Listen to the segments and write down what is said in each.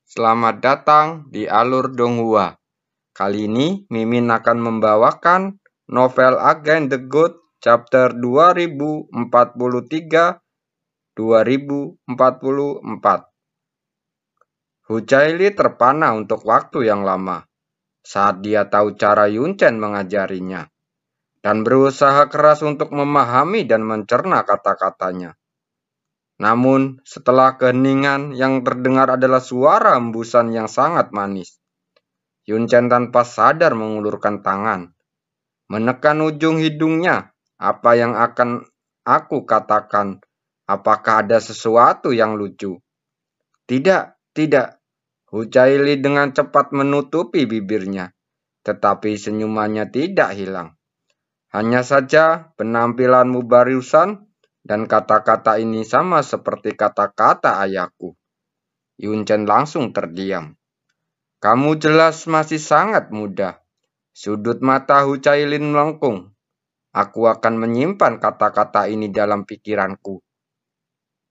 Selamat datang di Alur Donghua. Kali ini Mimin akan membawakan novel Again the Good chapter 2043-2044. Hujaili terpana untuk waktu yang lama saat dia tahu cara Yunchen mengajarinya dan berusaha keras untuk memahami dan mencerna kata-katanya. Namun, setelah keheningan yang terdengar adalah suara hembusan yang sangat manis. Yunchen tanpa sadar mengulurkan tangan, menekan ujung hidungnya. Apa yang akan aku katakan? Apakah ada sesuatu yang lucu? Tidak, tidak. Hujaili dengan cepat menutupi bibirnya, tetapi senyumannya tidak hilang. Hanya saja penampilanmu barusan dan kata-kata ini sama seperti kata-kata ayahku. Yunchen langsung terdiam. Kamu jelas masih sangat muda. Sudut mata Hujailin melengkung. Aku akan menyimpan kata-kata ini dalam pikiranku.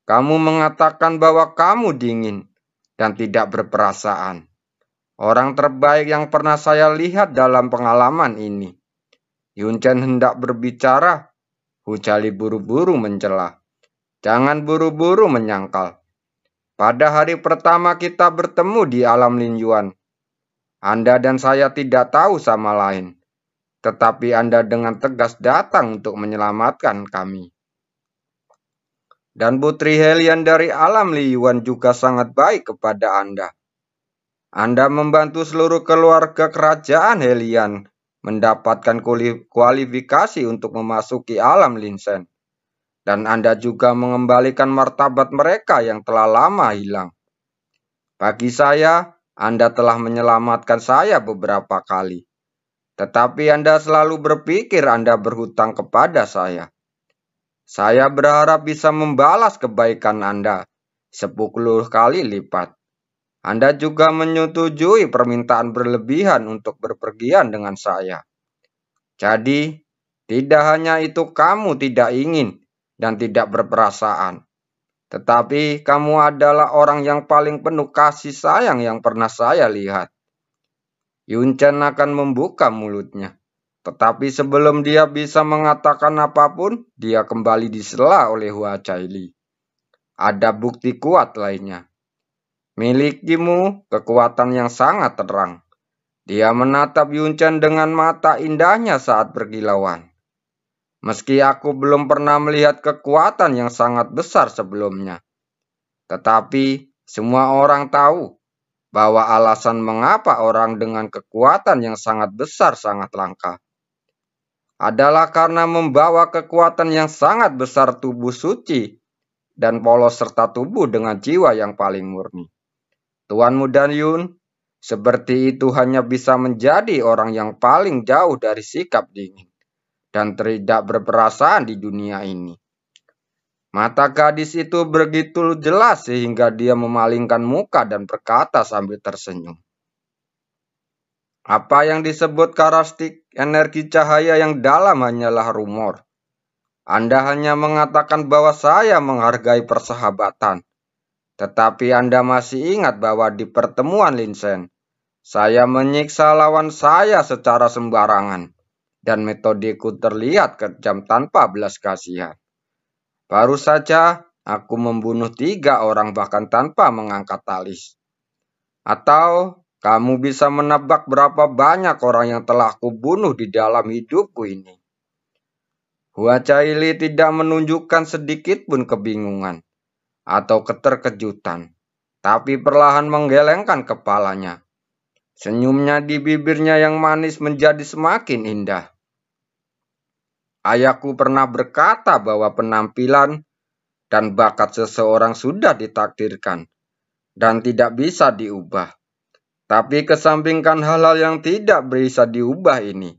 Kamu mengatakan bahwa kamu dingin dan tidak berperasaan. Orang terbaik yang pernah saya lihat dalam pengalaman ini. Yunchen hendak berbicara. Hujaili buru-buru mencela. Jangan buru-buru menyangkal. Pada hari pertama kita bertemu di alam Linyuan, Anda dan saya tidak tahu sama lain. Tetapi Anda dengan tegas datang untuk menyelamatkan kami. Dan Putri Helian dari alam Linyuan juga sangat baik kepada Anda. Anda membantu seluruh keluarga kerajaan Helian mendapatkan kualifikasi untuk memasuki alam Linsen. Dan Anda juga mengembalikan martabat mereka yang telah lama hilang. Bagi saya, Anda telah menyelamatkan saya beberapa kali. Tetapi Anda selalu berpikir Anda berhutang kepada saya. Saya berharap bisa membalas kebaikan Anda 10 kali lipat. Anda juga menyetujui permintaan berlebihan untuk berpergian dengan saya. Jadi, tidak hanya itu kamu tidak ingin dan tidak berperasaan. Tetapi kamu adalah orang yang paling penuh kasih sayang yang pernah saya lihat. Yunchen akan membuka mulutnya. Tetapi sebelum dia bisa mengatakan apapun, dia kembali disela oleh Hujaili. Ada bukti kuat lainnya. Milikimu kekuatan yang sangat terang. Dia menatap Yunchen dengan mata indahnya saat berkilauan. Meski aku belum pernah melihat kekuatan yang sangat besar sebelumnya. Tetapi semua orang tahu bahwa alasan mengapa orang dengan kekuatan yang sangat besar sangat langka adalah karena membawa kekuatan yang sangat besar tubuh suci dan polos serta tubuh dengan jiwa yang paling murni. Tuanmu dan Yun, seperti itu hanya bisa menjadi orang yang paling jauh dari sikap dingin dan tidak berperasaan di dunia ini. Mata gadis itu begitu jelas sehingga dia memalingkan muka dan berkata sambil tersenyum. Apa yang disebut karakteristik energi cahaya yang dalam hanyalah rumor. Anda hanya mengatakan bahwa saya menghargai persahabatan. Tetapi Anda masih ingat bahwa di pertemuan Linsen, saya menyiksa lawan saya secara sembarangan. Dan metodeku terlihat kejam tanpa belas kasihan. Baru saja aku membunuh 3 orang bahkan tanpa mengangkat alis. Atau kamu bisa menebak berapa banyak orang yang telah kubunuh di dalam hidupku ini. Hujaili tidak menunjukkan sedikit pun kebingungan atau keterkejutan, tapi perlahan menggelengkan kepalanya. Senyumnya di bibirnya yang manis menjadi semakin indah. Ayahku pernah berkata bahwa penampilan dan bakat seseorang sudah ditakdirkan dan tidak bisa diubah. Tapi kesampingkan hal-hal yang tidak bisa diubah ini,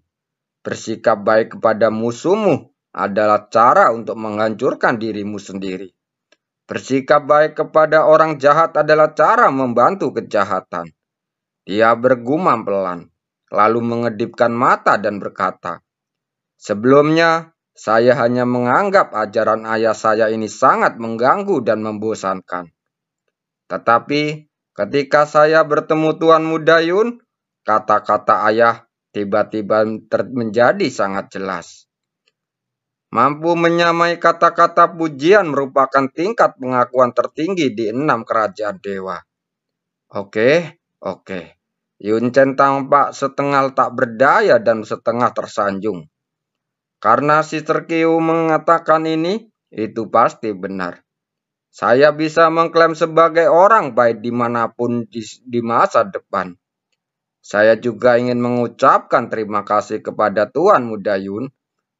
bersikap baik kepada musuhmu adalah cara untuk menghancurkan dirimu sendiri. Bersikap baik kepada orang jahat adalah cara membantu kejahatan. Dia bergumam pelan, lalu mengedipkan mata dan berkata, sebelumnya, saya hanya menganggap ajaran ayah saya ini sangat mengganggu dan membosankan. Tetapi, Ketika saya bertemu Tuan Muda Yun, kata-kata ayah tiba-tiba menjadi sangat jelas. Mampu menyamai kata-kata pujian merupakan tingkat pengakuan tertinggi di 6 kerajaan dewa. Oke. Yun Chen tampak setengah tak berdaya dan setengah tersanjung. Karena Sister Qiu mengatakan ini, itu pasti benar. Saya bisa mengklaim sebagai orang baik dimanapun di masa depan. Saya juga ingin mengucapkan terima kasih kepada Tuan Muda Yun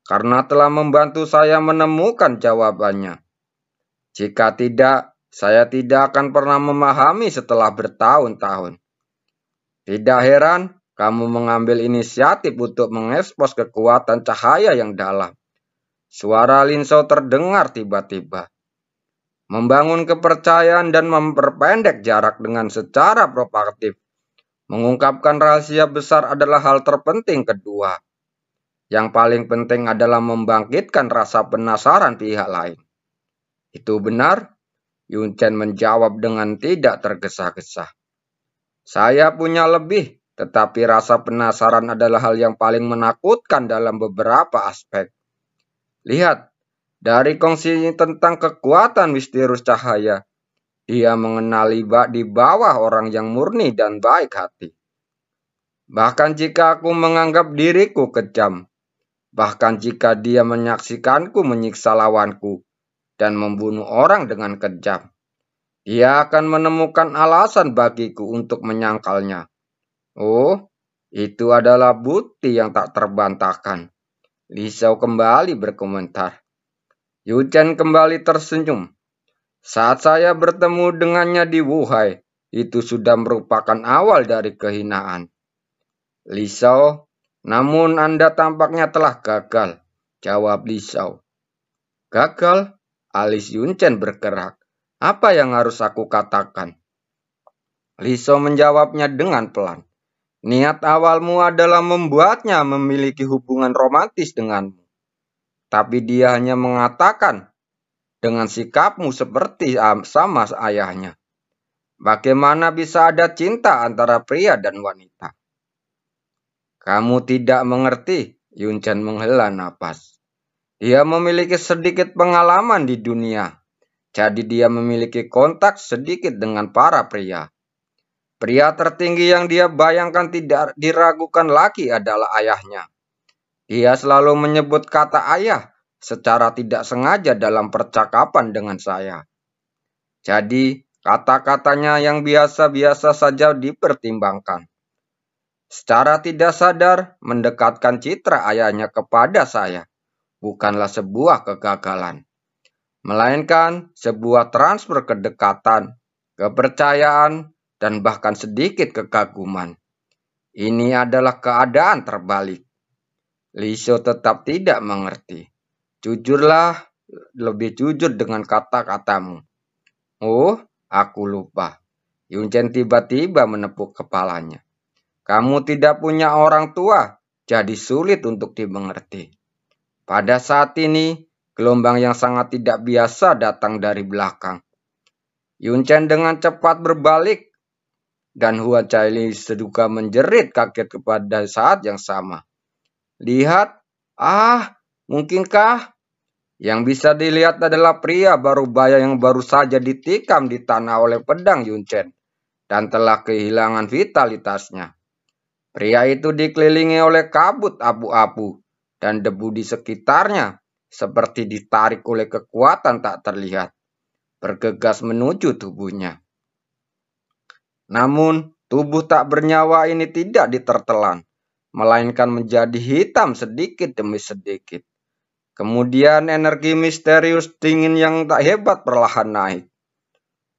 karena telah membantu saya menemukan jawabannya. Jika tidak, saya tidak akan pernah memahami setelah bertahun-tahun. Tidak heran kamu mengambil inisiatif untuk mengekspos kekuatan cahaya yang dalam. Suara Lin Shou terdengar tiba-tiba. Membangun kepercayaan dan memperpendek jarak dengan secara provokatif. Mengungkapkan rahasia besar adalah hal terpenting kedua. Yang paling penting adalah membangkitkan rasa penasaran pihak lain. Itu benar? Yun Chen menjawab dengan tidak tergesa-gesa. Saya punya lebih, tetapi rasa penasaran adalah hal yang paling menakutkan dalam beberapa aspek. Lihat, dari kongsi tentang kekuatan misterius cahaya, dia mengenali di bawah orang yang murni dan baik hati. Bahkan jika aku menganggap diriku kejam, bahkan jika dia menyaksikanku menyiksa lawanku dan membunuh orang dengan kejam, dia akan menemukan alasan bagiku untuk menyangkalnya. Oh, itu adalah bukti yang tak terbantahkan. Li Shou kembali berkomentar. Yun Chen kembali tersenyum. Saat saya bertemu dengannya di Wuhai, itu sudah merupakan awal dari kehinaan. Li Shou, namun Anda tampaknya telah gagal, jawab Li Shou. Gagal? Alis Yun Chen bergerak. Apa yang harus aku katakan? Li Shou menjawabnya dengan pelan. Niat awalmu adalah membuatnya memiliki hubungan romantis denganmu. Tapi dia hanya mengatakan dengan sikapmu seperti sama ayahnya. Bagaimana bisa ada cinta antara pria dan wanita? Kamu tidak mengerti, Yun Chen menghela napas. Dia memiliki sedikit pengalaman di dunia. Jadi dia memiliki kontak sedikit dengan para pria. Pria tertinggi yang dia bayangkan tidak diragukan lagi adalah ayahnya. Dia selalu menyebut kata ayah secara tidak sengaja dalam percakapan dengan saya. Jadi, kata-katanya yang biasa-biasa saja dipertimbangkan. Secara tidak sadar, mendekatkan citra ayahnya kepada saya bukanlah sebuah kegagalan, melainkan sebuah transfer kedekatan, kepercayaan, dan bahkan sedikit kekaguman. Ini adalah keadaan terbalik. Li Shou tetap tidak mengerti. Jujurlah, lebih jujur dengan kata-katamu. Oh, aku lupa. Yun Chen tiba-tiba menepuk kepalanya. Kamu tidak punya orang tua, jadi sulit untuk dimengerti. Pada saat ini, gelombang yang sangat tidak biasa datang dari belakang. Yun Chen dengan cepat berbalik dan Hua Caili juga menjerit kaget kepada saat yang sama. Lihat, mungkinkah? Yang bisa dilihat adalah pria baru baya yang baru saja ditikam di tanah oleh pedang Yun Chen dan telah kehilangan vitalitasnya. Pria itu dikelilingi oleh kabut abu-abu dan debu di sekitarnya seperti ditarik oleh kekuatan tak terlihat, bergegas menuju tubuhnya. Namun, tubuh tak bernyawa ini tidak ditertelan, melainkan menjadi hitam sedikit demi sedikit. Kemudian energi misterius dingin yang tak hebat perlahan naik.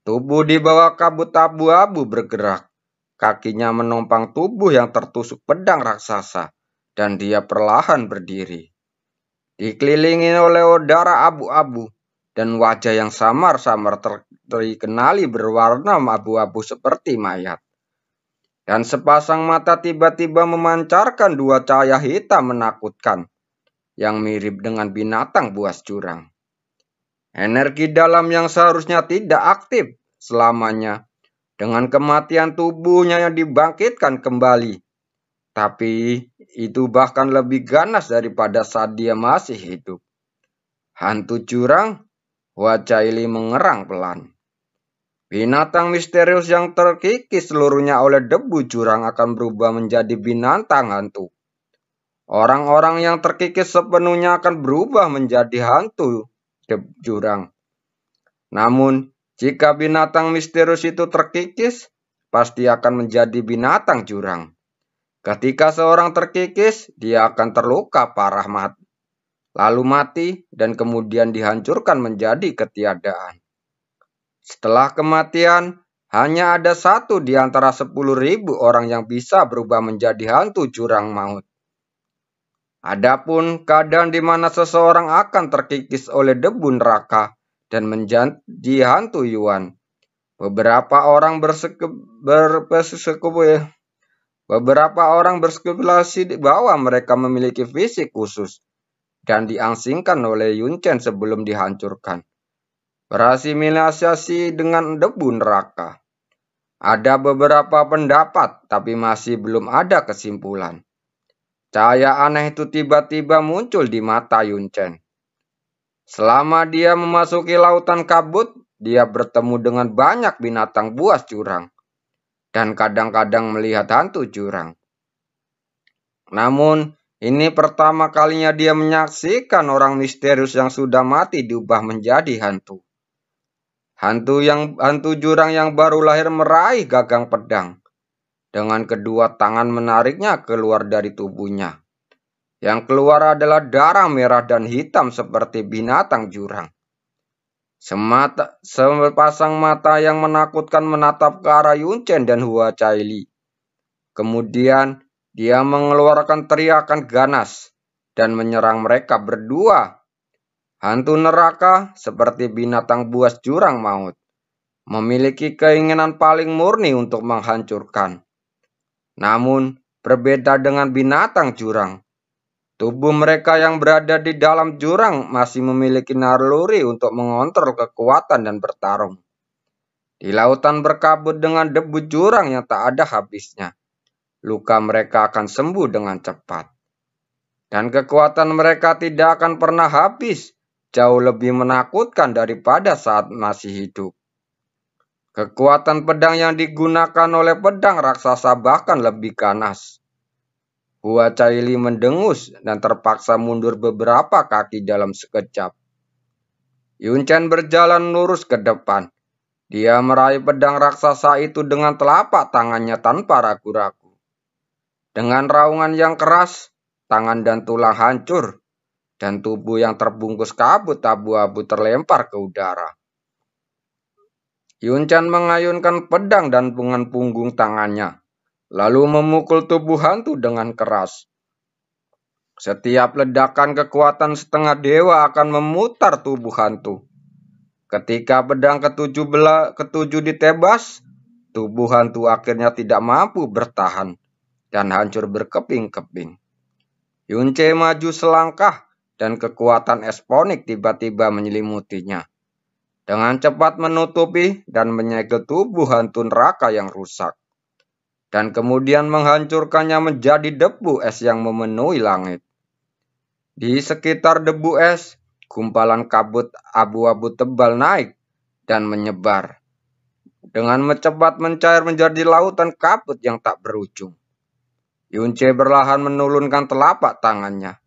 Tubuh di bawah kabut abu-abu bergerak. Kakinya menopang tubuh yang tertusuk pedang raksasa, dan dia perlahan berdiri. Dikelilingi oleh udara abu-abu, dan wajah yang samar-samar terkenali berwarna abu-abu seperti mayat. Dan sepasang mata tiba-tiba memancarkan dua cahaya hitam menakutkan, yang mirip dengan binatang buas jurang. Energi dalam yang seharusnya tidak aktif selamanya, Dengan kematian tubuhnya yang dibangkitkan kembali. Tapi itu bahkan lebih ganas daripada saat dia masih hidup. Hantu jurang, wajah Ili mengerang pelan. Binatang misterius yang terkikis seluruhnya oleh debu jurang akan berubah menjadi binatang hantu. Orang-orang yang terkikis sepenuhnya akan berubah menjadi hantu jurang. Namun, jika binatang misterius itu terkikis, pasti akan menjadi binatang jurang. Ketika seorang terkikis, dia akan terluka parah lalu mati dan kemudian dihancurkan menjadi ketiadaan. Setelah kematian, hanya ada satu di antara 10.000 orang yang bisa berubah menjadi hantu jurang maut. Adapun keadaan di mana seseorang akan terkikis oleh debu neraka dan menjadi hantu Yuan. Beberapa orang berspekulasi bahwa mereka memiliki fisik khusus dan diasingkan oleh Yun Chen sebelum dihancurkan. Berasimilasi dengan debu neraka. Ada beberapa pendapat, tapi masih belum ada kesimpulan. Cahaya aneh itu tiba-tiba muncul di mata Yun Chen. Selama dia memasuki lautan kabut, dia bertemu dengan banyak binatang buas jurang. Dan kadang-kadang melihat hantu jurang. Namun, ini pertama kalinya dia menyaksikan orang misterius yang sudah mati diubah menjadi hantu. Hantu jurang yang baru lahir meraih gagang pedang. Dengan kedua tangan menariknya keluar dari tubuhnya. Yang keluar adalah darah merah dan hitam seperti binatang jurang. Sepasang mata yang menakutkan menatap ke arah Yun Chen dan Hua Caili. Kemudian dia mengeluarkan teriakan ganas dan menyerang mereka berdua. Hantu neraka seperti binatang buas jurang maut. Memiliki keinginan paling murni untuk menghancurkan. Namun, berbeda dengan binatang jurang, tubuh mereka yang berada di dalam jurang masih memiliki naluri untuk mengontrol kekuatan dan bertarung. Di lautan berkabut dengan debu jurang yang tak ada habisnya, luka mereka akan sembuh dengan cepat. Dan kekuatan mereka tidak akan pernah habis, jauh lebih menakutkan daripada saat masih hidup. Kekuatan pedang yang digunakan oleh pedang raksasa bahkan lebih ganas. Hua Caili mendengus dan terpaksa mundur beberapa kaki dalam sekejap. Yun Chen berjalan lurus ke depan. Dia meraih pedang raksasa itu dengan telapak tangannya tanpa ragu-ragu. Dengan raungan yang keras, tangan dan tulang hancur, dan tubuh yang terbungkus kabut abu-abu terlempar ke udara. Yun Chen mengayunkan pedang dan dengan punggung tangannya, lalu memukul tubuh hantu dengan keras. Setiap ledakan kekuatan setengah dewa akan memutar tubuh hantu. Ketika pedang ketujuh ditebas, tubuh hantu akhirnya tidak mampu bertahan dan hancur berkeping-keping. Yun Chen maju selangkah dan kekuatan esponik tiba-tiba menyelimutinya. Dengan cepat menutupi dan menyegel tubuh hantu neraka yang rusak. Dan kemudian menghancurkannya menjadi debu es yang memenuhi langit. Di sekitar debu es, gumpalan kabut abu-abu tebal naik dan menyebar. Dengan cepat mencair menjadi lautan kabut yang tak berujung. Yun Chen perlahan menurunkan telapak tangannya.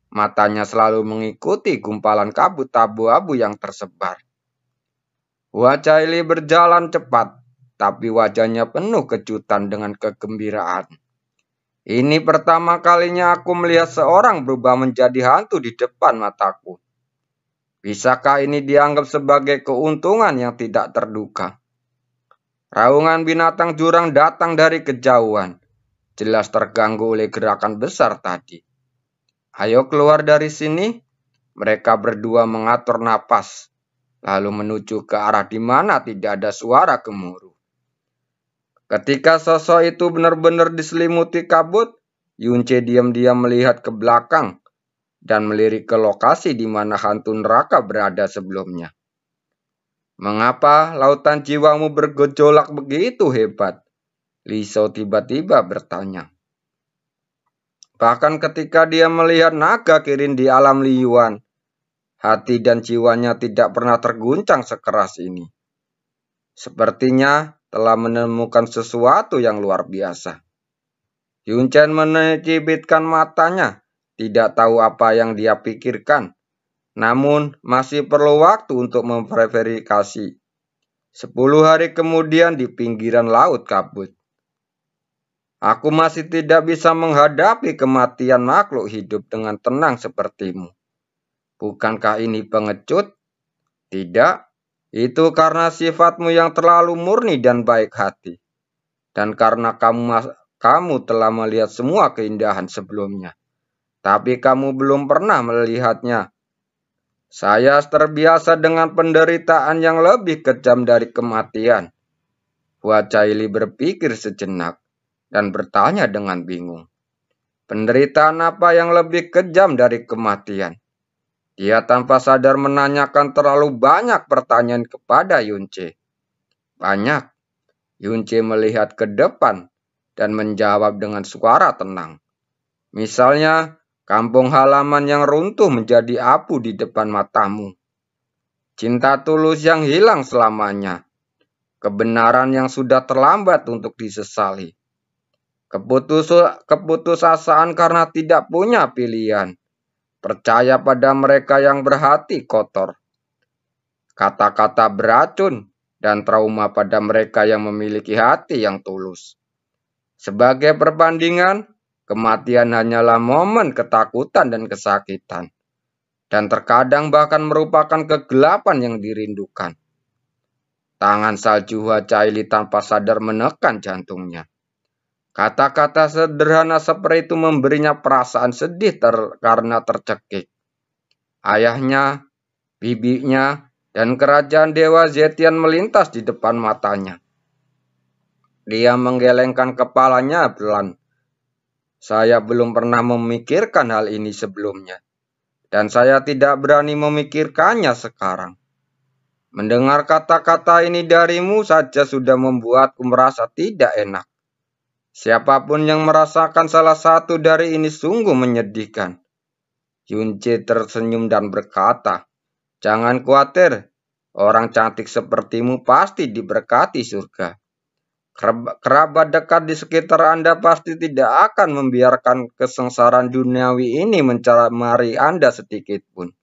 Matanya selalu mengikuti gumpalan kabut abu-abu yang tersebar. Hua Caili berjalan cepat, tapi wajahnya penuh kejutan dengan kegembiraan. Ini pertama kalinya aku melihat seorang berubah menjadi hantu di depan mataku. Bisakah ini dianggap sebagai keuntungan yang tidak terduga? Raungan binatang jurang datang dari kejauhan, jelas terganggu oleh gerakan besar tadi. Ayo keluar dari sini, mereka berdua mengatur napas, lalu menuju ke arah di mana tidak ada suara gemuruh. Ketika sosok itu benar-benar diselimuti kabut, Yun Chen diam-diam melihat ke belakang dan melirik ke lokasi di mana hantu neraka berada sebelumnya. Mengapa lautan jiwamu bergejolak begitu hebat? Li Shou tiba-tiba bertanya. Bahkan ketika dia melihat naga Kirin di alam Liyuan, hati dan jiwanya tidak pernah terguncang sekeras ini. Sepertinya telah menemukan sesuatu yang luar biasa. Yun Chen mencibitkan matanya, tidak tahu apa yang dia pikirkan. Namun masih perlu waktu untuk memverifikasi. 10 hari kemudian di pinggiran laut kabut. Aku masih tidak bisa menghadapi kematian makhluk hidup dengan tenang sepertimu. Bukankah ini pengecut? Tidak, itu karena sifatmu yang terlalu murni dan baik hati. Dan karena kamu telah melihat semua keindahan sebelumnya. Tapi kamu belum pernah melihatnya. Saya terbiasa dengan penderitaan yang lebih kejam dari kematian. Hua Caili berpikir sejenak dan bertanya dengan bingung. Penderitaan apa yang lebih kejam dari kematian? Dia tanpa sadar menanyakan terlalu banyak pertanyaan kepada Yunce. Banyak. Yunce melihat ke depan dan menjawab dengan suara tenang. Misalnya, kampung halaman yang runtuh menjadi abu di depan matamu. Cinta tulus yang hilang selamanya. Kebenaran yang sudah terlambat untuk disesali. Keputusasaan karena tidak punya pilihan. Percaya pada mereka yang berhati kotor. Kata-kata beracun dan trauma pada mereka yang memiliki hati yang tulus. Sebagai perbandingan, kematian hanyalah momen ketakutan dan kesakitan. Dan terkadang bahkan merupakan kegelapan yang dirindukan. Tangan salju Hua Caili tanpa sadar menekan jantungnya. Kata-kata sederhana seperti itu memberinya perasaan sedih karena tercekik. Ayahnya, bibinya, dan kerajaan Dewa Zetian melintas di depan matanya. Dia menggelengkan kepalanya pelan. Saya belum pernah memikirkan hal ini sebelumnya. Dan saya tidak berani memikirkannya sekarang. Mendengar kata-kata ini darimu saja sudah membuatku merasa tidak enak. Siapapun yang merasakan salah satu dari ini sungguh menyedihkan. Yunce tersenyum dan berkata, jangan khawatir, orang cantik sepertimu pasti diberkati surga. Kerabat dekat di sekitar Anda pasti tidak akan membiarkan kesengsaraan duniawi ini mencemari Anda sedikit pun.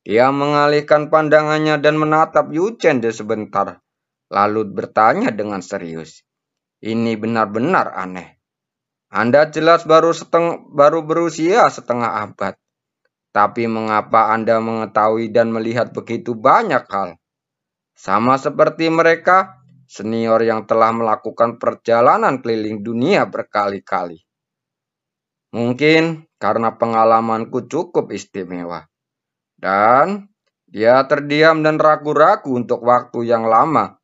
Dia mengalihkan pandangannya dan menatap Yu Chen sebentar, lalu bertanya dengan serius. Ini benar-benar aneh. Anda jelas baru berusia setengah abad. Tapi mengapa Anda mengetahui dan melihat begitu banyak hal? Sama seperti mereka, senior yang telah melakukan perjalanan keliling dunia berkali-kali. Mungkin karena pengalamanku cukup istimewa. Dan dia terdiam dan ragu-ragu untuk waktu yang lama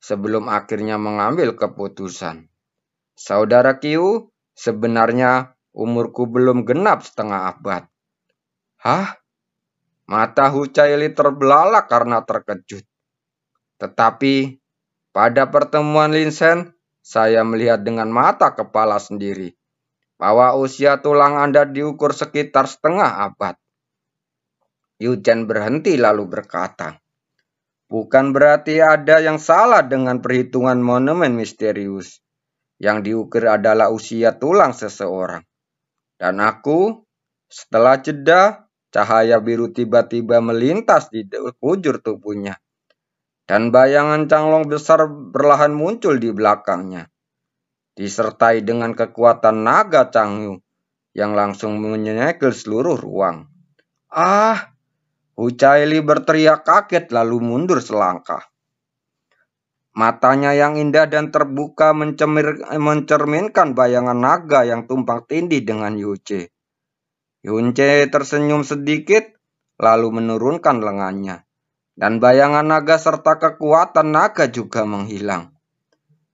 sebelum akhirnya mengambil keputusan. Saudara Qiu, sebenarnya umurku belum genap setengah abad. Hah? Mata Hu Caili terbelalak karena terkejut. Tetapi pada pertemuan Lin Shen, saya melihat dengan mata kepala sendiri bahwa usia tulang Anda diukur sekitar setengah abad. Yu Chen berhenti lalu berkata, bukan berarti ada yang salah dengan perhitungan monumen misterius. Yang diukir adalah usia tulang seseorang. Dan aku, setelah jeda, cahaya biru tiba-tiba melintas di kujur tubuhnya. Dan bayangan Changlong besar perlahan muncul di belakangnya. Disertai dengan kekuatan naga Changyu yang langsung menyegel seluruh ruang. Ah! Hu Caili berteriak kaget lalu mundur selangkah. Matanya yang indah dan terbuka mencerminkan bayangan naga yang tumpang tindih dengan Yunce. Yunce tersenyum sedikit lalu menurunkan lengannya. Dan bayangan naga serta kekuatan naga juga menghilang.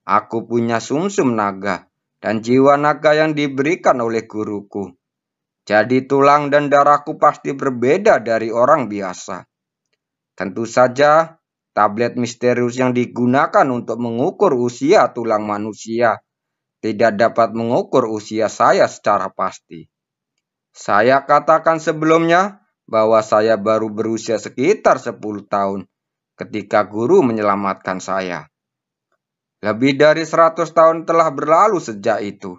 Aku punya sumsum naga dan jiwa naga yang diberikan oleh guruku. Jadi tulang dan darahku pasti berbeda dari orang biasa. Tentu saja tablet misterius yang digunakan untuk mengukur usia tulang manusia tidak dapat mengukur usia saya secara pasti. Saya katakan sebelumnya bahwa saya baru berusia sekitar 10 tahun ketika guru menyelamatkan saya. Lebih dari 100 tahun telah berlalu sejak itu.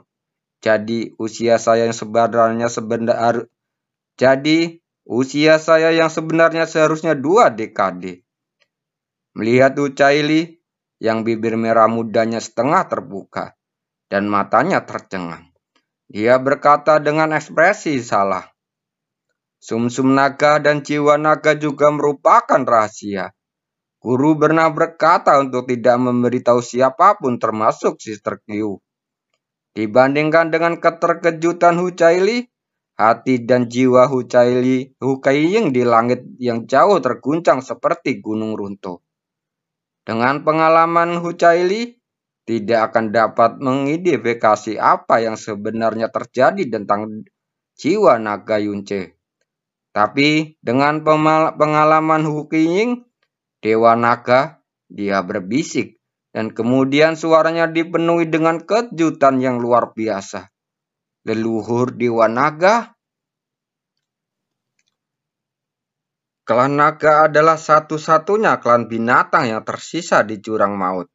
Jadi usia saya yang sebenarnya seharusnya 2 dekade. Melihat Ucaili yang bibir merah mudanya setengah terbuka dan matanya tercengang. Dia berkata dengan ekspresi salah. Sumsum naga dan jiwa naga juga merupakan rahasia. Guru pernah berkata untuk tidak memberitahu siapapun termasuk Sister Q. Dibandingkan dengan keterkejutan Hucaili, hati dan jiwa Hukaiying di langit yang jauh terguncang seperti gunung runtuh. Dengan pengalaman Hucaili, tidak akan dapat mengidentifikasi apa yang sebenarnya terjadi tentang jiwa naga Yunce. Tapi dengan pengalaman Hukaiying, Dewa Naga, dia berbisik, dan kemudian suaranya dipenuhi dengan kejutan yang luar biasa. Leluhur Dewa Naga? Klan naga adalah satu-satunya klan binatang yang tersisa di jurang maut.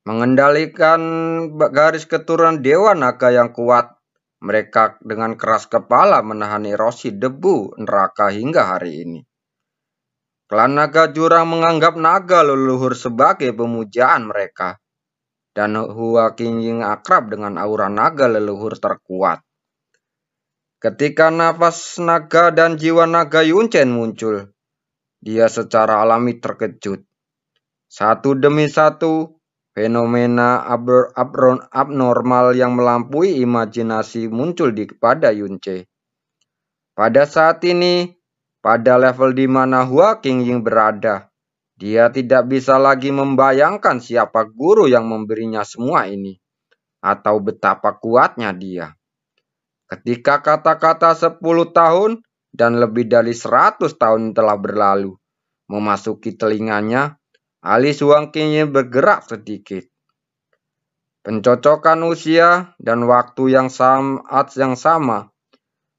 Mengendalikan garis keturunan Dewa Naga yang kuat, mereka dengan keras kepala menahan erosi debu neraka hingga hari ini. Klan naga jurang menganggap naga leluhur sebagai pemujaan mereka, dan Hukaiying akrab dengan aura naga leluhur terkuat. Ketika nafas naga dan jiwa naga Yuncen muncul, dia secara alami terkejut. Satu demi satu, fenomena abnormal yang melampaui imajinasi muncul pada Yunce. Pada saat ini, pada level di mana Hukaiying berada, dia tidak bisa lagi membayangkan siapa guru yang memberinya semua ini, atau betapa kuatnya dia. Ketika kata-kata 10 tahun dan lebih dari 100 tahun telah berlalu memasuki telinganya, alis Hukaiying bergerak sedikit. Pencocokan usia dan waktu yang sama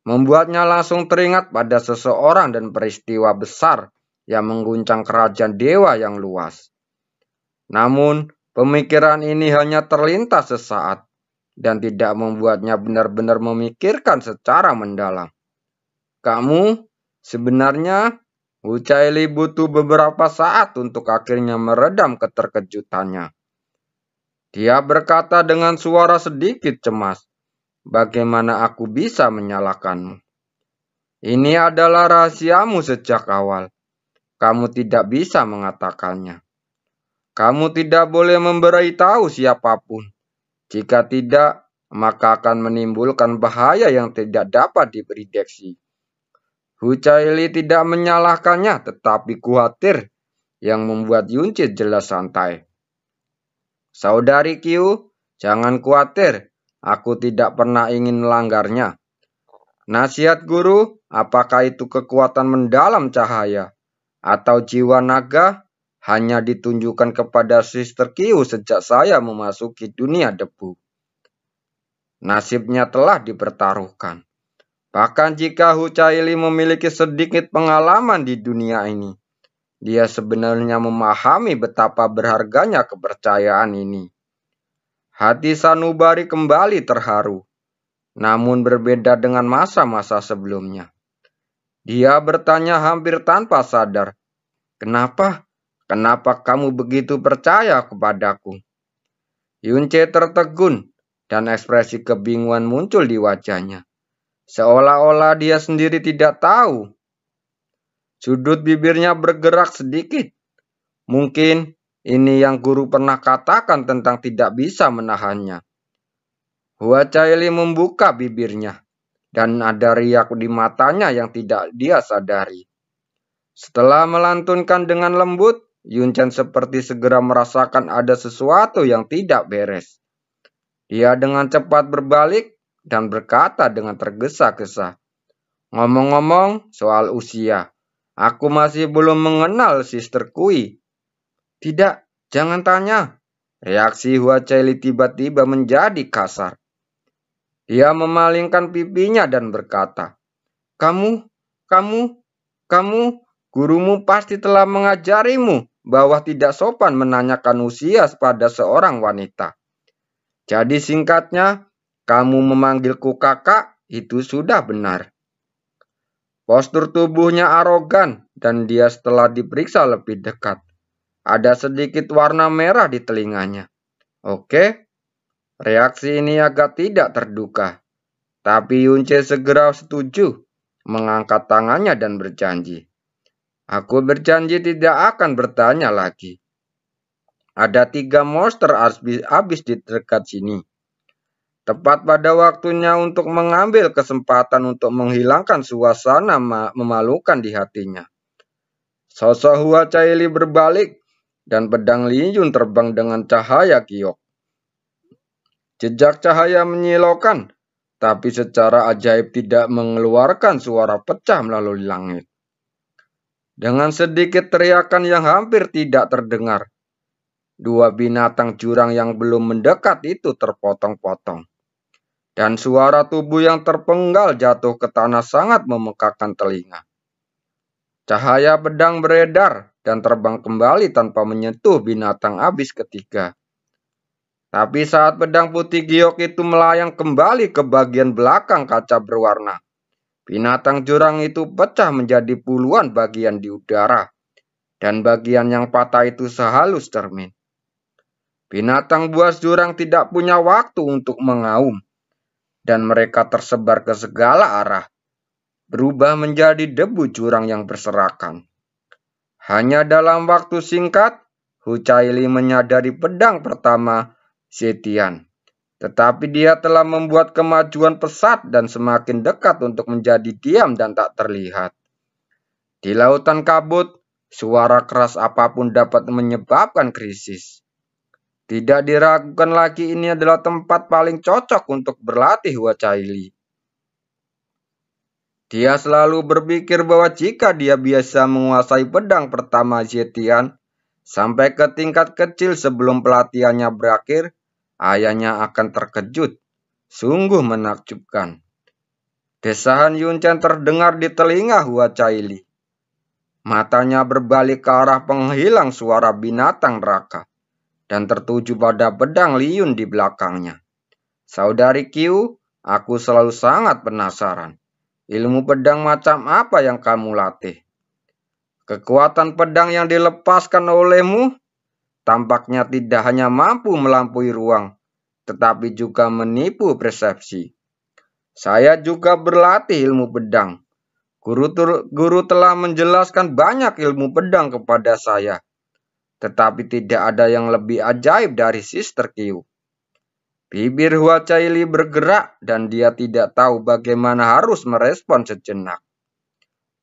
membuatnya langsung teringat pada seseorang dan peristiwa besar yang mengguncang kerajaan dewa yang luas. Namun, pemikiran ini hanya terlintas sesaat dan tidak membuatnya benar-benar memikirkan secara mendalam. Kamu sebenarnya, Hucaili butuh beberapa saat untuk akhirnya meredam keterkejutannya. Dia berkata dengan suara sedikit cemas, "Bagaimana aku bisa menyalahkanmu? Ini adalah rahasiamu sejak awal. Kamu tidak bisa mengatakannya. Kamu tidak boleh memberitahu siapapun. Jika tidak, maka akan menimbulkan bahaya yang tidak dapat diprediksi." Hucaili tidak menyalahkannya, tetapi khawatir, yang membuat Yunce jelas santai. "Saudari Q, jangan khawatir. Aku tidak pernah ingin melanggarnya. Nasihat guru, apakah itu kekuatan mendalam cahaya atau jiwa naga, hanya ditunjukkan kepada Sister Q sejak saya memasuki dunia debu. Nasibnya telah dipertaruhkan. Bahkan jika Hucaili memiliki sedikit pengalaman di dunia ini, dia sebenarnya memahami betapa berharganya kepercayaan ini." Hati sanubari kembali terharu, namun berbeda dengan masa-masa sebelumnya. Dia bertanya hampir tanpa sadar, "Kenapa? Kenapa kamu begitu percaya kepadaku?" Yunce tertegun dan ekspresi kebingungan muncul di wajahnya, seolah-olah dia sendiri tidak tahu. Sudut bibirnya bergerak sedikit. Mungkin ini yang guru pernah katakan tentang tidak bisa menahannya. Hucaili membuka bibirnya, dan ada riak di matanya yang tidak dia sadari. Setelah melantunkan dengan lembut, Yuncen seperti segera merasakan ada sesuatu yang tidak beres. Dia dengan cepat berbalik dan berkata dengan tergesa-gesa, "Ngomong-ngomong soal usia, aku masih belum mengenal Sister Kui. Tidak, jangan tanya. Reaksi Hua Caili tiba-tiba menjadi kasar. Dia memalingkan pipinya dan berkata, Kamu, kamu, kamu, gurumu pasti telah mengajarimu bahwa tidak sopan menanyakan usia pada seorang wanita. Jadi singkatnya, kamu memanggilku kakak, itu sudah benar. Postur tubuhnya arogan dan dia setelah diperiksa lebih dekat. Ada sedikit warna merah di telinganya. Oke, reaksi ini agak tidak terduga. Tapi Yunce segera setuju, mengangkat tangannya dan berjanji. Aku berjanji tidak akan bertanya lagi. Ada 3 monster habis di dekat sini. Tepat pada waktunya untuk mengambil kesempatan untuk menghilangkan suasana memalukan di hatinya. Sosok Hua Caili berbalik dan pedang Li Yun terbang dengan cahaya giok. Jejak cahaya menyilaukan, tapi secara ajaib tidak mengeluarkan suara pecah melalui langit. Dengan sedikit teriakan yang hampir tidak terdengar, 2 binatang jurang yang belum mendekat itu terpotong-potong. Dan suara tubuh yang terpenggal jatuh ke tanah sangat memekakkan telinga. Cahaya pedang beredar dan terbang kembali tanpa menyentuh binatang abis ketiga. Tapi saat pedang putih giok itu melayang kembali ke bagian belakang kaca berwarna, binatang jurang itu pecah menjadi puluhan bagian di udara, dan bagian yang patah itu sehalus cermin. Binatang buas jurang tidak punya waktu untuk mengaum, dan mereka tersebar ke segala arah, berubah menjadi debu jurang yang berserakan. Hanya dalam waktu singkat, Hua Caili menyadari pedang pertama Zetian, tetapi dia telah membuat kemajuan pesat dan semakin dekat untuk menjadi diam dan tak terlihat. Di lautan kabut, suara keras apapun dapat menyebabkan krisis. Tidak diragukan lagi ini adalah tempat paling cocok untuk berlatih Hua Caili. Dia selalu berpikir bahwa jika dia biasa menguasai pedang pertama Zetian sampai ke tingkat kecil sebelum pelatihannya berakhir, ayahnya akan terkejut. Sungguh menakjubkan. Desahan Yunchen terdengar di telinga Hua Caili. Matanya berbalik ke arah penghilang suara binatang neraka dan tertuju pada pedang Li Yun di belakangnya. Saudari Qiu, aku selalu sangat penasaran. Ilmu pedang macam apa yang kamu latih? Kekuatan pedang yang dilepaskan olehmu tampaknya tidak hanya mampu melampaui ruang, tetapi juga menipu persepsi. Saya juga berlatih ilmu pedang. Guru telah menjelaskan banyak ilmu pedang kepada saya. Tetapi tidak ada yang lebih ajaib dari Sister Qiu. Bibir Hua Caili bergerak dan dia tidak tahu bagaimana harus merespon sejenak.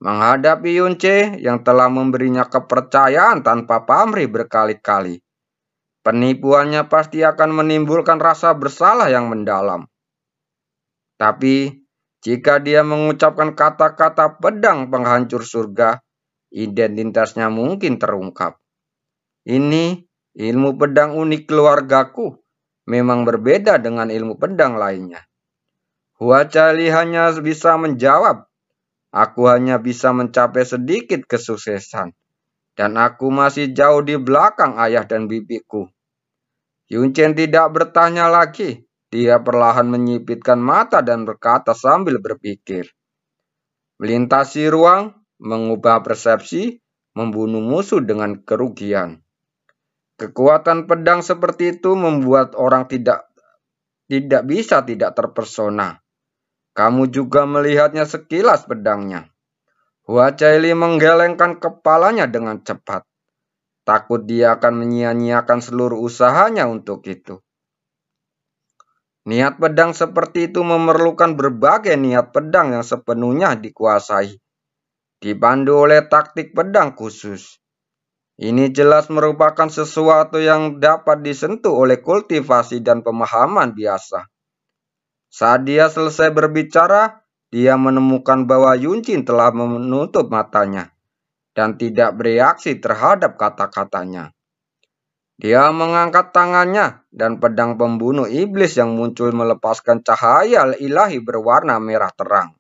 Menghadapi Yunce yang telah memberinya kepercayaan tanpa pamrih berkali-kali, penipuannya pasti akan menimbulkan rasa bersalah yang mendalam. Tapi, jika dia mengucapkan kata-kata pedang penghancur surga, identitasnya mungkin terungkap. Ini ilmu pedang unik keluargaku, memang berbeda dengan ilmu pedang lainnya. Hua Caili hanya bisa menjawab, aku hanya bisa mencapai sedikit kesuksesan, dan aku masih jauh di belakang ayah dan bibiku. Yunchen tidak bertanya lagi, dia perlahan menyipitkan mata dan berkata sambil berpikir. Melintasi ruang, mengubah persepsi, membunuh musuh dengan kerugian. Kekuatan pedang seperti itu membuat orang tidak bisa tidak terpesona. Kamu juga melihatnya sekilas pedangnya. Hua Caili menggelengkan kepalanya dengan cepat. Takut dia akan menyia-nyiakan seluruh usahanya untuk itu. Niat pedang seperti itu memerlukan berbagai niat pedang yang sepenuhnya dikuasai. Dipandu oleh taktik pedang khusus. Ini jelas merupakan sesuatu yang dapat disentuh oleh kultivasi dan pemahaman biasa. Saat dia selesai berbicara, dia menemukan bahwa Yunjin telah menutup matanya dan tidak bereaksi terhadap kata-katanya. Dia mengangkat tangannya dan pedang pembunuh iblis yang muncul melepaskan cahaya ilahi berwarna merah terang.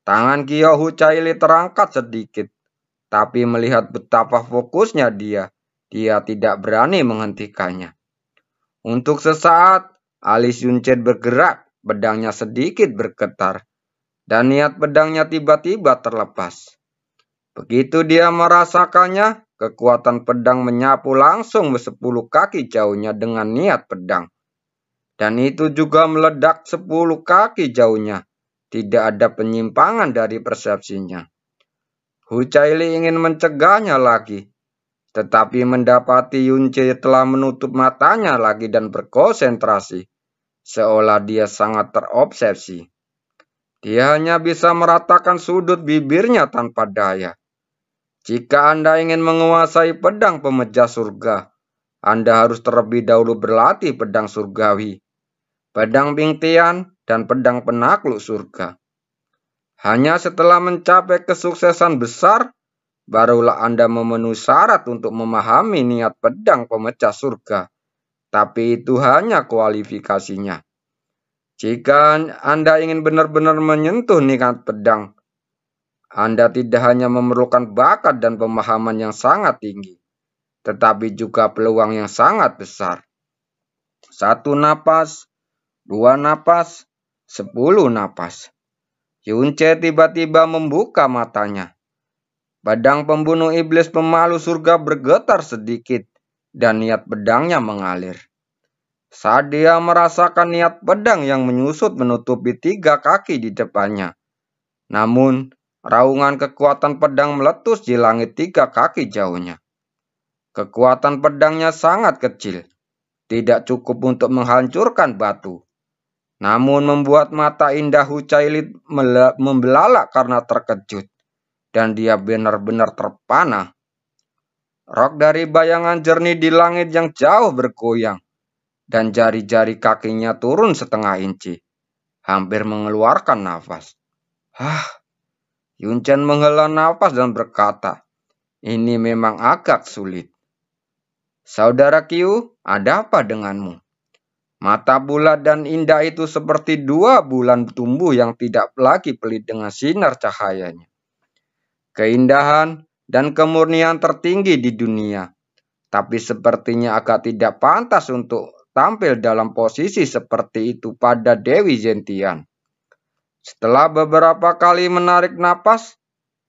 Tangan Kyo Hucaili terangkat sedikit, tapi melihat betapa fokusnya dia tidak berani menghentikannya. Untuk sesaat, alis Yunchen bergerak, pedangnya sedikit bergetar, dan niat pedangnya tiba-tiba terlepas. Begitu dia merasakannya, kekuatan pedang menyapu langsung 10 kaki jauhnya dengan niat pedang. Dan itu juga meledak 10 kaki jauhnya. Tidak ada penyimpangan dari persepsinya. Hucaili ingin mencegahnya lagi, tetapi mendapati Yunce telah menutup matanya lagi dan berkonsentrasi, seolah dia sangat terobsesi. Dia hanya bisa meratakan sudut bibirnya tanpa daya. Jika Anda ingin menguasai pedang pemecah surga, Anda harus terlebih dahulu berlatih pedang surgawi, pedang Bingtian, dan pedang penakluk surga. Hanya setelah mencapai kesuksesan besar, barulah Anda memenuhi syarat untuk memahami niat pedang pemecah surga. Tapi itu hanya kualifikasinya. Jika Anda ingin benar-benar menyentuh niat pedang, Anda tidak hanya memerlukan bakat dan pemahaman yang sangat tinggi, tetapi juga peluang yang sangat besar. 1 napas, 2 napas, 10 napas. Yunce tiba-tiba membuka matanya. Pedang pembunuh iblis pemalu surga bergetar sedikit, dan niat pedangnya mengalir. Saat dia merasakan niat pedang yang menyusut menutupi 3 kaki di depannya. Namun, raungan kekuatan pedang meletus di langit 3 kaki jauhnya. Kekuatan pedangnya sangat kecil, tidak cukup untuk menghancurkan batu, namun membuat mata indah Hucaili membelalak karena terkejut, dan dia benar-benar terpana. Rok dari bayangan jernih di langit yang jauh bergoyang, dan jari-jari kakinya turun setengah inci, hampir mengeluarkan nafas. Yunchen menghela nafas dan berkata, "Ini memang agak sulit." "Saudara Qiu, ada apa denganmu?" Mata bulat dan indah itu seperti 2 bulan tumbuh yang tidak lagi pelit dengan sinar cahayanya. Keindahan dan kemurnian tertinggi di dunia, tapi sepertinya agak tidak pantas untuk tampil dalam posisi seperti itu pada Dewi Zentian. Setelah beberapa kali menarik napas,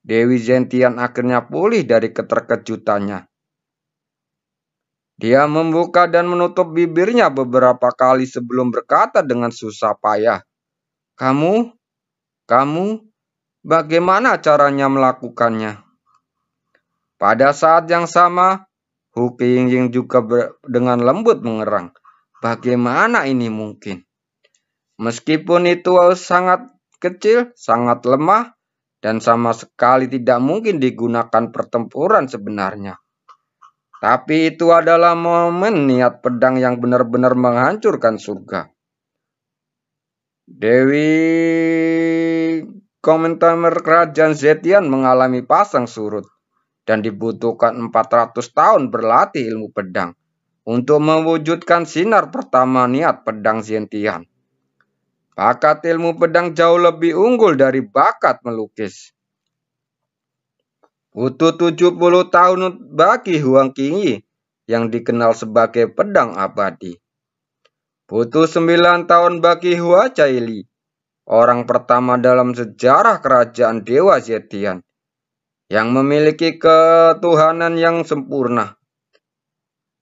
Dewi Zentian akhirnya pulih dari keterkejutannya. Dia membuka dan menutup bibirnya beberapa kali sebelum berkata dengan susah payah, Kamu, bagaimana caranya melakukannya?" Pada saat yang sama, Hu Qingying juga dengan lembut mengerang, "Bagaimana ini mungkin? Meskipun itu sangat kecil, sangat lemah, dan sama sekali tidak mungkin digunakan pertempuran sebenarnya. Tapi itu adalah momen niat pedang yang benar-benar menghancurkan surga." Dewi komentar kerajaan Zetian mengalami pasang surut, dan dibutuhkan 400 tahun berlatih ilmu pedang untuk mewujudkan sinar pertama niat pedang Zetian. Bakat ilmu pedang jauh lebih unggul dari bakat melukis. Butuh 70 tahun bagi Huang Qingyi yang dikenal sebagai pedang abadi. Butuh 9 tahun bagi Hua Caili, orang pertama dalam sejarah kerajaan Dewa Zetian yang memiliki ketuhanan yang sempurna.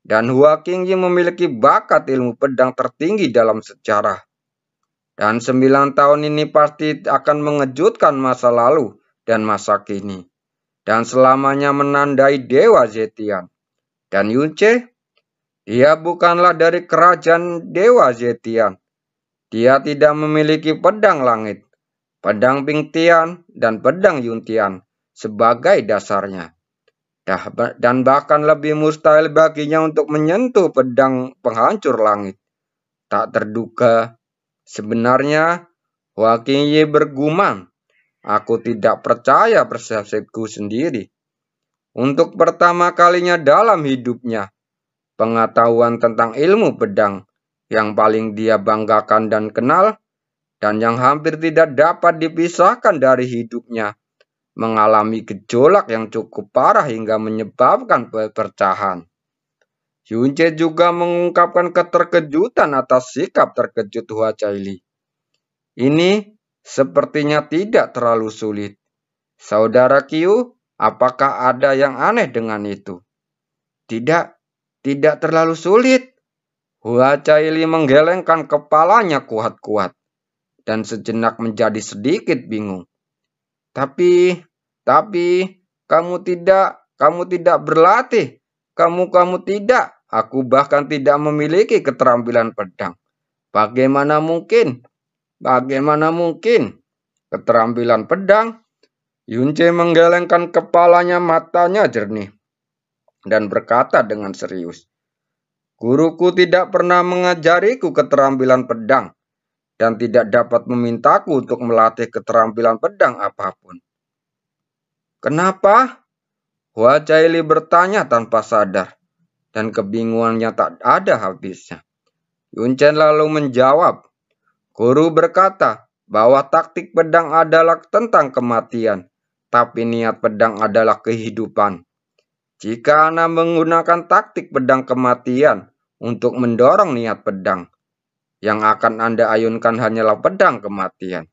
Dan Hua Qingyi memiliki bakat ilmu pedang tertinggi dalam sejarah. Dan 9 tahun ini pasti akan mengejutkan masa lalu dan masa kini, dan selamanya menandai Dewa Zetian. Dan Yunce, dia bukanlah dari kerajaan Dewa Zetian. Dia tidak memiliki pedang langit, pedang Bingtian, dan pedang Yuntian sebagai dasarnya. Dan bahkan lebih mustahil baginya untuk menyentuh pedang penghancur langit. Tak terduga, sebenarnya Hua Qingyi bergumam, "Aku tidak percaya persepsiku sendiri." Untuk pertama kalinya dalam hidupnya, pengetahuan tentang ilmu pedang yang paling dia banggakan dan kenal, dan yang hampir tidak dapat dipisahkan dari hidupnya, mengalami gejolak yang cukup parah hingga menyebabkan perpecahan. Yunce juga mengungkapkan keterkejutan atas sikap terkejut Hua Caili. Ini sepertinya tidak terlalu sulit. Saudara Qiu, apakah ada yang aneh dengan itu? Tidak, tidak terlalu sulit. Hua Caili menggelengkan kepalanya kuat-kuat dan sejenak menjadi sedikit bingung. Tapi, kamu tidak berlatih. Kamu tidak. Aku bahkan tidak memiliki keterampilan pedang. Bagaimana mungkin? Bagaimana mungkin? Keterampilan pedang? Yunce menggelengkan kepalanya, matanya jernih, dan berkata dengan serius, guruku tidak pernah mengajariku keterampilan pedang, dan tidak dapat memintaku untuk melatih keterampilan pedang apapun. Kenapa? Hua Caili bertanya tanpa sadar, dan kebingungannya tak ada habisnya. Yunce lalu menjawab, guru berkata bahwa taktik pedang adalah tentang kematian, tapi niat pedang adalah kehidupan. Jika Anda menggunakan taktik pedang kematian untuk mendorong niat pedang, yang akan Anda ayunkan hanyalah pedang kematian.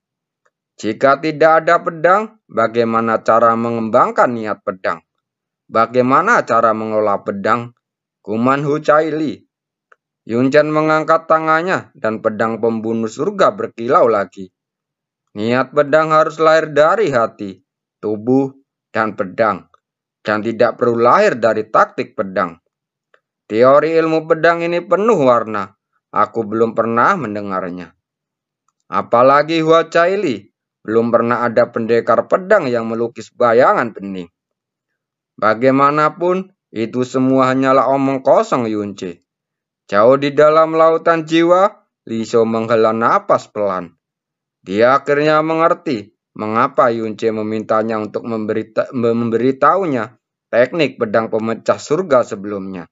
Jika tidak ada pedang, bagaimana cara mengembangkan niat pedang? Bagaimana cara mengelola pedang? Kuman Hua Caili. Yunchen mengangkat tangannya dan pedang pembunuh surga berkilau lagi. Niat pedang harus lahir dari hati, tubuh, dan pedang, dan tidak perlu lahir dari taktik pedang. Teori ilmu pedang ini penuh warna. Aku belum pernah mendengarnya. Apalagi Hua Caili, belum pernah ada pendekar pedang yang melukis bayangan bening. Bagaimanapun, itu semua hanyalah omong kosong Yunce. Jauh di dalam lautan jiwa, Li Shou menghela napas pelan. Dia akhirnya mengerti mengapa Yunce memintanya untuk memberitahunya teknik pedang pemecah surga sebelumnya.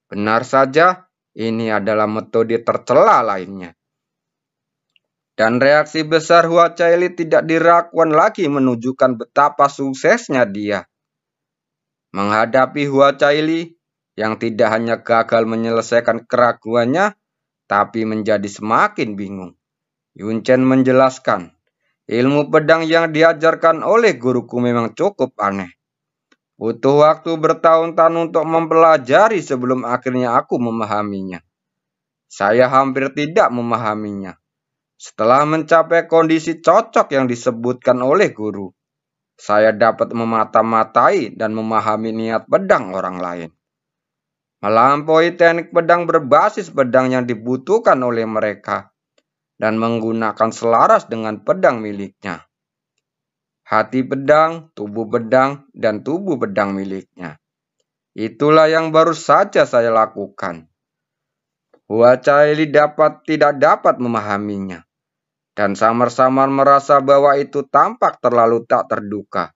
Benar saja, ini adalah metode tercela lainnya. Dan reaksi besar Hua Caili tidak diragukan lagi menunjukkan betapa suksesnya dia. Menghadapi Hua Caili yang tidak hanya gagal menyelesaikan keraguannya, tapi menjadi semakin bingung. Yunchen menjelaskan, ilmu pedang yang diajarkan oleh guruku memang cukup aneh. Butuh waktu bertahun-tahun untuk mempelajari sebelum akhirnya aku memahaminya. Saya hampir tidak memahaminya. Setelah mencapai kondisi cocok yang disebutkan oleh guru, saya dapat memata-matai dan memahami niat pedang orang lain. Melampaui teknik pedang berbasis pedang yang dibutuhkan oleh mereka, dan menggunakan selaras dengan pedang miliknya. Hati pedang, tubuh pedang, dan tubuh pedang miliknya. Itulah yang baru saja saya lakukan. Hua Caili tidak dapat memahaminya, dan samar-samar merasa bahwa itu tampak terlalu tak terduga.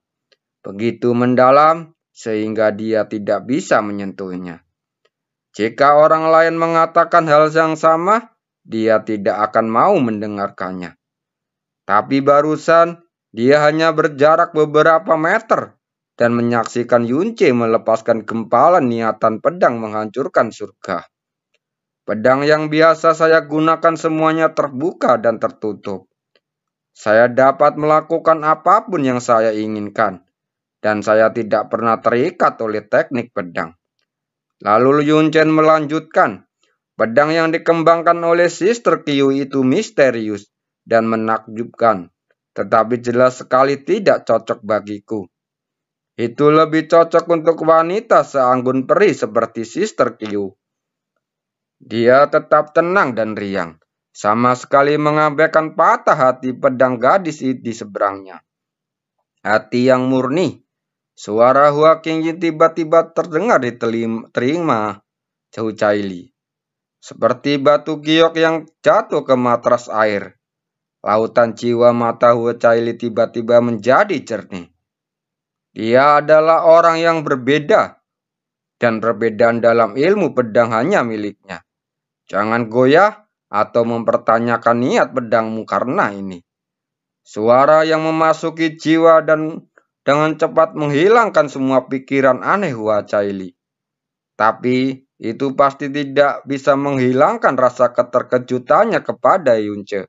Begitu mendalam, sehingga dia tidak bisa menyentuhnya. Jika orang lain mengatakan hal yang sama, dia tidak akan mau mendengarkannya. Tapi barusan, dia hanya berjarak beberapa meter dan menyaksikan Yunce melepaskan gempalan niatan pedang menghancurkan surga. Pedang yang biasa saya gunakan semuanya terbuka dan tertutup. Saya dapat melakukan apapun yang saya inginkan, dan saya tidak pernah terikat oleh teknik pedang. Lalu Yunchen melanjutkan, pedang yang dikembangkan oleh Sister Qiu itu misterius dan menakjubkan, tetapi jelas sekali tidak cocok bagiku. Itu lebih cocok untuk wanita seanggun peri seperti Sister Qiu. Dia tetap tenang dan riang, sama sekali mengabaikan patah hati pedang gadis di seberangnya. Hati yang murni. Suara Hua Qingyi tiba-tiba terdengar di telinga Hua Caili. Seperti batu giok yang jatuh ke matras air. Lautan jiwa mata Hua Caili tiba-tiba menjadi jernih. Dia adalah orang yang berbeda. dan perbedaan dalam ilmu pedang hanya miliknya. Jangan goyah atau mempertanyakan niat pedangmu karena ini. Suara yang memasuki jiwa dan dengan cepat menghilangkan semua pikiran aneh Hua Caili. Tapi itu pasti tidak bisa menghilangkan rasa keterkejutannya kepada Yunce.